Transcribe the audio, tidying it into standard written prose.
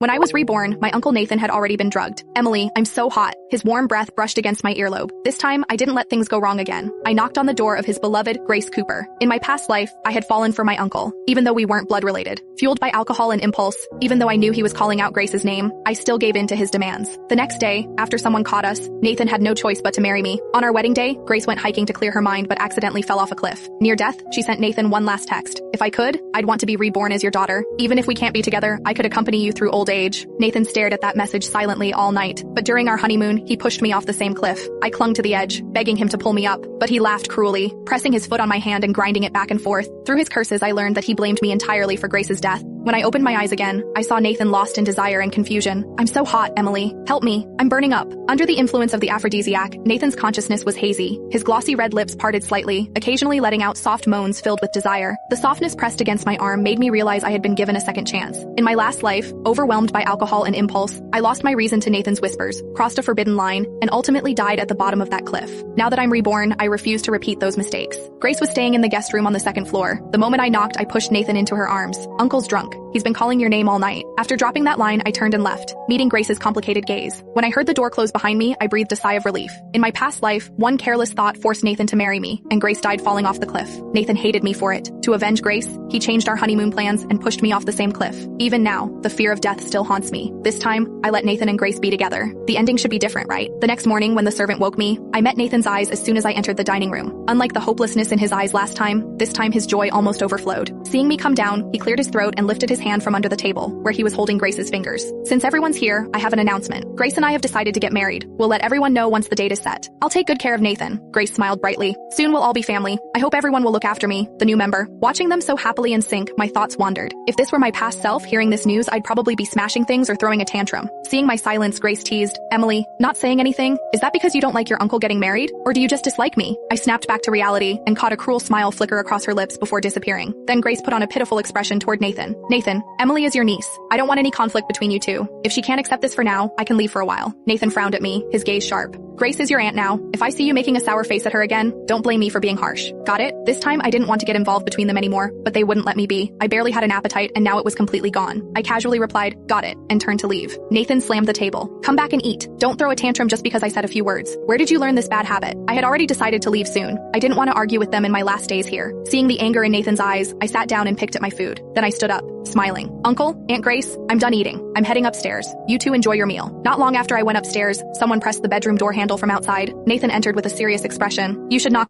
When I was reborn, my Uncle Nathan had already been drugged. Emily, I'm so hot. His warm breath brushed against my earlobe. This time, I didn't let things go wrong again. I knocked on the door of his beloved Grace Cooper. In my past life, I had fallen for my uncle, even though we weren't blood related. Fueled by alcohol and impulse, even though I knew he was calling out Grace's name, I still gave in to his demands. The next day, after someone caught us, Nathan had no choice but to marry me. On our wedding day, Grace went hiking to clear her mind but accidentally fell off a cliff. Near death, she sent Nathan one last text. If I could, I'd want to be reborn as your daughter. Even if we can't be together, I could accompany you through old age. Nathan stared at that message silently all night, but during our honeymoon, he pushed me off the same cliff. I clung to the edge, begging him to pull me up, but he laughed cruelly, pressing his foot on my hand and grinding it back and forth. Through his curses, I learned that he blamed me entirely for Grace's death. When I opened my eyes again, I saw Nathan lost in desire and confusion. I'm so hot, Emily. Help me. I'm burning up. Under the influence of the aphrodisiac, Nathan's consciousness was hazy. His glossy red lips parted slightly, occasionally letting out soft moans filled with desire. The softness pressed against my arm made me realize I had been given a second chance. In my last life, overwhelmed by alcohol and impulse, I lost my reason to Nathan's whispers, crossed a forbidden line, and ultimately died at the bottom of that cliff. Now that I'm reborn, I refuse to repeat those mistakes. Grace was staying in the guest room on the second floor. The moment I knocked, I pushed Nathan into her arms. Uncle's drunk. He's been calling your name all night. After dropping that line, I turned and left, meeting Grace's complicated gaze. When I heard the door close behind me, I breathed a sigh of relief. In my past life, one careless thought forced Nathan to marry me, and Grace died falling off the cliff. Nathan hated me for it. To avenge Grace, he changed our honeymoon plans and pushed me off the same cliff. Even now, the fear of death still haunts me. This time, I let Nathan and Grace be together. The ending should be different, right? The next morning, when the servant woke me, I met Nathan's eyes as soon as I entered the dining room. Unlike the hopelessness in his eyes last time, this time his joy almost overflowed. Seeing me come down, he cleared his throat and lifted his hand from under the table, where he was holding Grace's fingers. Since everyone's here, I have an announcement. Grace and I have decided to get married. We'll let everyone know once the date is set. I'll take good care of Nathan. Grace smiled brightly. Soon we'll all be family. I hope everyone will look after me, the new member. Watching them so happily in sync, my thoughts wandered. If this were my past self hearing this news, I'd probably be smashing things or throwing a tantrum. Seeing my silence, Grace teased, Emily, not saying anything? Is that because you don't like your uncle getting married? Or do you just dislike me? I snapped back to reality and caught a cruel smile flicker across her lips before disappearing. Then Grace put on a pitiful expression toward Nathan. Nathan, Emily is your niece. I don't want any conflict between you two. If she can't accept this for now, I can leave for a while. Nathan frowned at me, his gaze sharp. Grace is your aunt now. If I see you making a sour face at her again, don't blame me for being harsh. Got it? This time I didn't want to get involved between them anymore, but they wouldn't let me be. I barely had an appetite and now it was completely gone. I casually replied, got it, and turned to leave. Nathan slammed the table. Come back and eat. Don't throw a tantrum just because I said a few words. Where did you learn this bad habit? I had already decided to leave soon. I didn't want to argue with them in my last days here. Seeing the anger in Nathan's eyes, I sat down and picked at my food. Then I stood up, smiling. Uncle, Aunt Grace, I'm done eating. I'm heading upstairs. You two enjoy your meal. Not long after I went upstairs, someone pressed the bedroom door handle from outside. Nathan entered with a serious expression. You should knock